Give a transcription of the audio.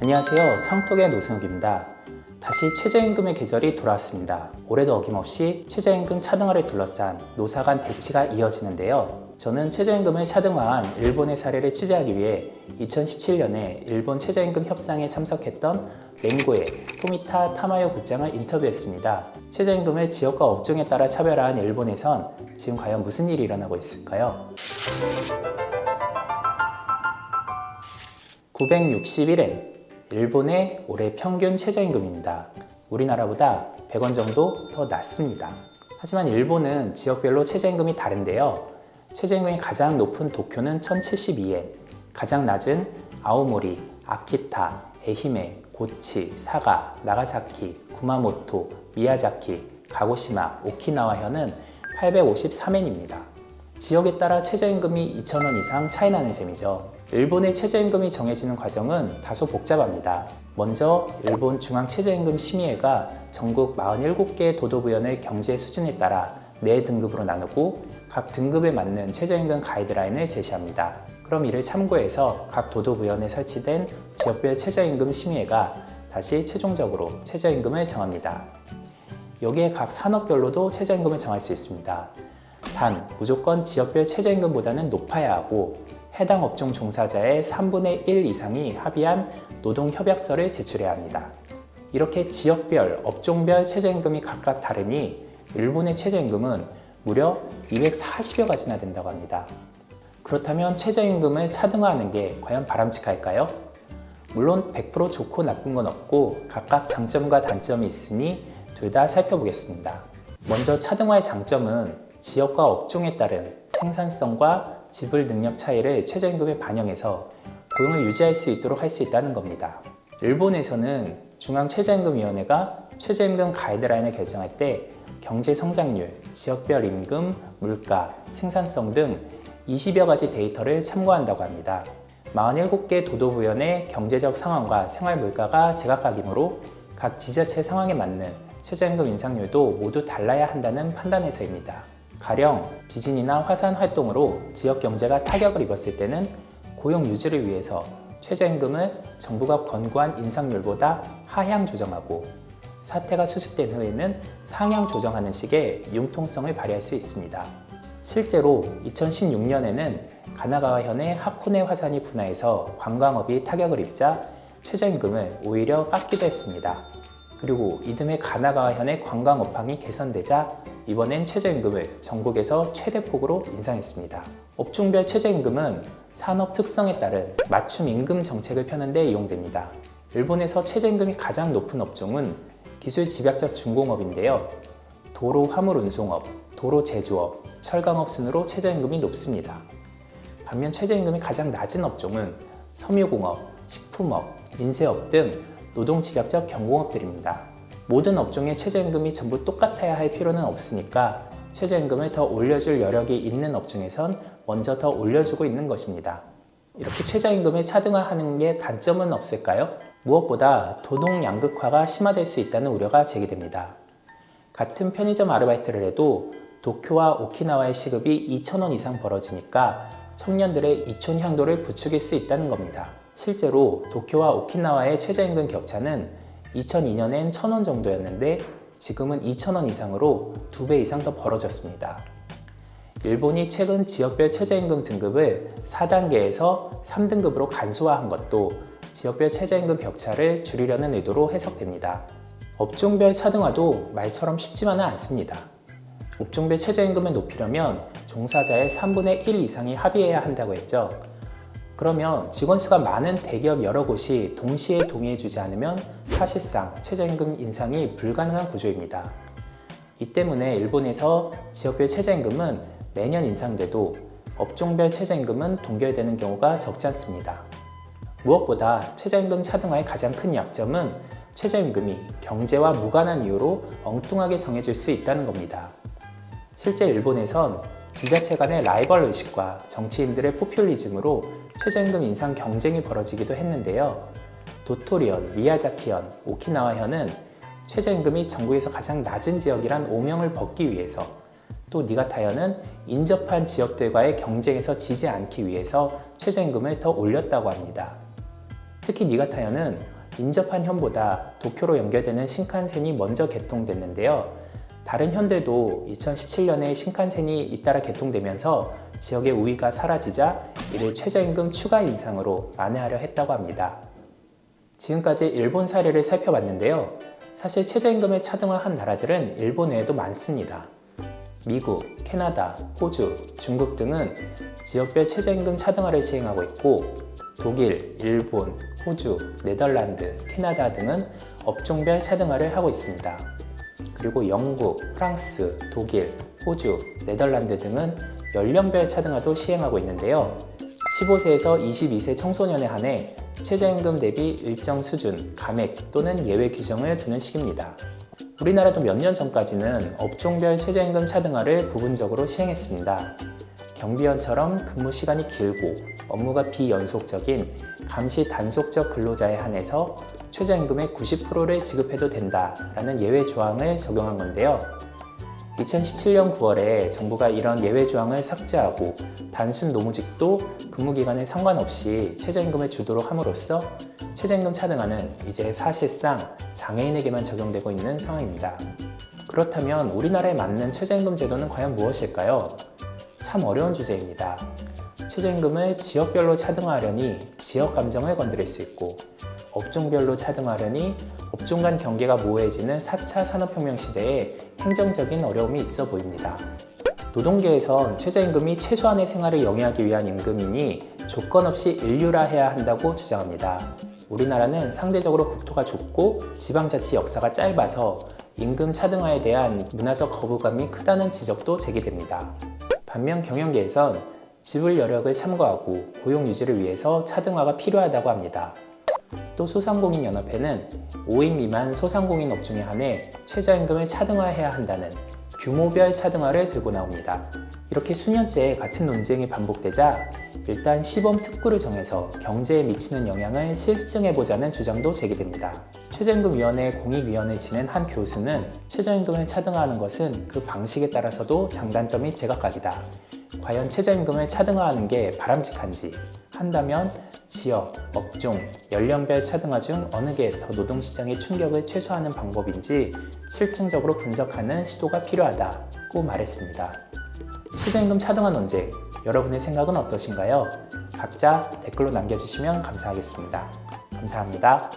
안녕하세요. 청톡의 노승욱입니다. 다시 최저임금의 계절이 돌아왔습니다. 올해도 어김없이 최저임금 차등화를 둘러싼 노사 간 대치가 이어지는데요. 저는 최저임금을 차등화한 일본의 사례를 취재하기 위해 2017년에 일본 최저임금 협상에 참석했던 랭고의 토미타 타마요 국장을 인터뷰했습니다. 최저임금을 지역과 업종에 따라 차별화한 일본에선 지금 과연 무슨 일이 일어나고 있을까요? 961엔, 일본의 올해 평균 최저임금입니다. 우리나라보다 100원 정도 더 낮습니다. 하지만 일본은 지역별로 최저임금이 다른데요. 최저임금이 가장 높은 도쿄는 1072엔, 가장 낮은 아오모리, 아키타, 에히메, 고치, 사가, 나가사키, 구마모토, 미야자키, 가고시마, 오키나와현은 853엔입니다. 지역에 따라 최저임금이 2,000원 이상 차이 나는 셈이죠. 일본의 최저임금이 정해지는 과정은 다소 복잡합니다. 먼저 일본 중앙최저임금심의회가 전국 47개 도도부현의 경제 수준에 따라 4등급으로 나누고 각 등급에 맞는 최저임금 가이드라인을 제시합니다. 그럼 이를 참고해서 각 도도부현에 설치된 지역별 최저임금 심의회가 다시 최종적으로 최저임금을 정합니다. 여기에 각 산업별로도 최저임금을 정할 수 있습니다. 단, 무조건 지역별 최저임금보다는 높아야 하고 해당 업종 종사자의 3분의 1 이상이 합의한 노동협약서를 제출해야 합니다. 이렇게 지역별, 업종별 최저임금이 각각 다르니 일본의 최저임금은 무려 240여 가지나 된다고 합니다. 그렇다면 최저임금을 차등화하는 게 과연 바람직할까요? 물론 100% 좋고 나쁜 건 없고 각각 장점과 단점이 있으니 둘 다 살펴보겠습니다. 먼저 차등화의 장점은 지역과 업종에 따른 생산성과 지불 능력 차이를 최저임금에 반영해서 고용을 유지할 수 있도록 할 수 있다는 겁니다. 일본에서는 중앙최저임금위원회가 최저임금 가이드라인을 결정할 때 경제 성장률, 지역별 임금, 물가, 생산성 등 20여 가지 데이터를 참고한다고 합니다. 47개 도도부현의 경제적 상황과 생활 물가가 제각각이므로 각 지자체 상황에 맞는 최저임금 인상률도 모두 달라야 한다는 판단에서입니다. 가령 지진이나 화산 활동으로 지역 경제가 타격을 입었을 때는 고용 유지를 위해서 최저임금을 정부가 권고한 인상률보다 하향 조정하고 사태가 수습된 후에는 상향 조정하는 식의 융통성을 발휘할 수 있습니다. 실제로 2016년에는 가나가와현의 하코네 화산이 분화해서 관광업이 타격을 입자 최저임금을 오히려 깎기도 했습니다. 그리고 이듬해 가나가와현의 관광 업황이 개선되자 이번엔 최저임금을 전국에서 최대폭으로 인상했습니다. 업종별 최저임금은 산업 특성에 따른 맞춤 임금 정책을 펴는 데 이용됩니다. 일본에서 최저임금이 가장 높은 업종은 기술 집약적 중공업인데요. 도로 화물 운송업, 도로 제조업, 철강업 순으로 최저임금이 높습니다. 반면 최저임금이 가장 낮은 업종은 섬유공업, 식품업, 인쇄업 등 노동 집약적 경공업들입니다. 모든 업종의 최저임금이 전부 똑같아야 할 필요는 없으니까 최저임금을 더 올려줄 여력이 있는 업종에선 먼저 더 올려주고 있는 것입니다. 이렇게 최저임금을 차등화하는 게 단점은 없을까요? 무엇보다 노동 양극화가 심화될 수 있다는 우려가 제기됩니다. 같은 편의점 아르바이트를 해도 도쿄와 오키나와의 시급이 2,000원 이상 벌어지니까 청년들의 이촌 향도를 부추길 수 있다는 겁니다. 실제로 도쿄와 오키나와의 최저임금 격차는 2002년엔 1,000원 정도였는데 지금은 2,000원 이상으로 2배 이상 더 벌어졌습니다. 일본이 최근 지역별 최저임금 등급을 4단계에서 3등급으로 간소화한 것도 지역별 최저임금 격차를 줄이려는 의도로 해석됩니다. 업종별 차등화도 말처럼 쉽지만은 않습니다. 업종별 최저임금을 높이려면 종사자의 3분의 1 이상이 합의해야 한다고 했죠. 그러면 직원 수가 많은 대기업 여러 곳이 동시에 동의해주지 않으면 사실상 최저임금 인상이 불가능한 구조입니다. 이 때문에 일본에서 지역별 최저임금은 매년 인상돼도 업종별 최저임금은 동결되는 경우가 적지 않습니다. 무엇보다 최저임금 차등화의 가장 큰 약점은 최저임금이 경제와 무관한 이유로 엉뚱하게 정해질 수 있다는 겁니다. 실제 일본에선 지자체 간의 라이벌 의식과 정치인들의 포퓰리즘으로 최저임금 인상 경쟁이 벌어지기도 했는데요. 도토리현, 미야자키현, 오키나와현은 최저임금이 전국에서 가장 낮은 지역이란 오명을 벗기 위해서, 또 니가타현은 인접한 지역들과의 경쟁에서 지지 않기 위해서 최저임금을 더 올렸다고 합니다. 특히 니가타현은 인접한 현보다 도쿄로 연결되는 신칸센이 먼저 개통됐는데요. 다른 현대도 2017년에 신칸센이 잇따라 개통되면서 지역의 우위가 사라지자 이를 최저임금 추가 인상으로 만회하려 했다고 합니다. 지금까지 일본 사례를 살펴봤는데요. 사실 최저임금을 차등화한 나라들은 일본 외에도 많습니다. 미국, 캐나다, 호주, 중국 등은 지역별 최저임금 차등화를 시행하고 있고, 독일, 일본, 호주, 네덜란드, 캐나다 등은 업종별 차등화를 하고 있습니다. 그리고 영국, 프랑스, 독일, 호주, 네덜란드 등은 연령별 차등화도 시행하고 있는데요. 15세에서 22세 청소년에 한해 최저임금 대비 일정 수준, 감액 또는 예외 규정을 두는 식입니다. 우리나라도 몇 년 전까지는 업종별 최저임금 차등화를 부분적으로 시행했습니다. 경비원처럼 근무 시간이 길고 업무가 비연속적인 감시 단속적 근로자에 한해서 최저임금의 90%를 지급해도 된다라는 예외 조항을 적용한 건데요. 2017년 9월에 정부가 이런 예외 조항을 삭제하고 단순 노무직도 근무기간에 상관없이 최저임금을 주도록 함으로써 최저임금 차등화는 이제 사실상 장애인에게만 적용되고 있는 상황입니다. 그렇다면 우리나라에 맞는 최저임금 제도는 과연 무엇일까요? 참 어려운 주제입니다. 최저임금을 지역별로 차등화하려니 지역 감정을 건드릴 수 있고, 업종별로 차등화하려니 업종 간 경계가 모호해지는 4차 산업혁명 시대에 행정적인 어려움이 있어 보입니다. 노동계에선 최저임금이 최소한의 생활을 영위하기 위한 임금이니 조건 없이 인류화해야 한다고 주장합니다. 우리나라는 상대적으로 국토가 좁고 지방자치 역사가 짧아서 임금 차등화에 대한 문화적 거부감이 크다는 지적도 제기됩니다. 반면 경영계에선 지불 여력을 참고하고 고용 유지를 위해서 차등화가 필요하다고 합니다. 또 소상공인연합회는 5인 미만 소상공인 업종에 한해 최저임금을 차등화해야 한다는 규모별 차등화를 들고 나옵니다. 이렇게 수년째 같은 논쟁이 반복되자 일단 시범 특구를 정해서 경제에 미치는 영향을 실증해보자는 주장도 제기됩니다. 최저임금위원회 공익위원을 지낸 한 교수는 최저임금을 차등화하는 것은 그 방식에 따라서도 장단점이 제각각이다. 과연 최저임금을 차등화하는 게 바람직한지 한다면 지역, 업종, 연령별 차등화 중 어느 게 더 노동시장의 충격을 최소화하는 방법인지 실증적으로 분석하는 시도가 필요하다고 말했습니다. 최저임금 차등화 논쟁, 여러분의 생각은 어떠신가요? 각자 댓글로 남겨주시면 감사하겠습니다. 감사합니다.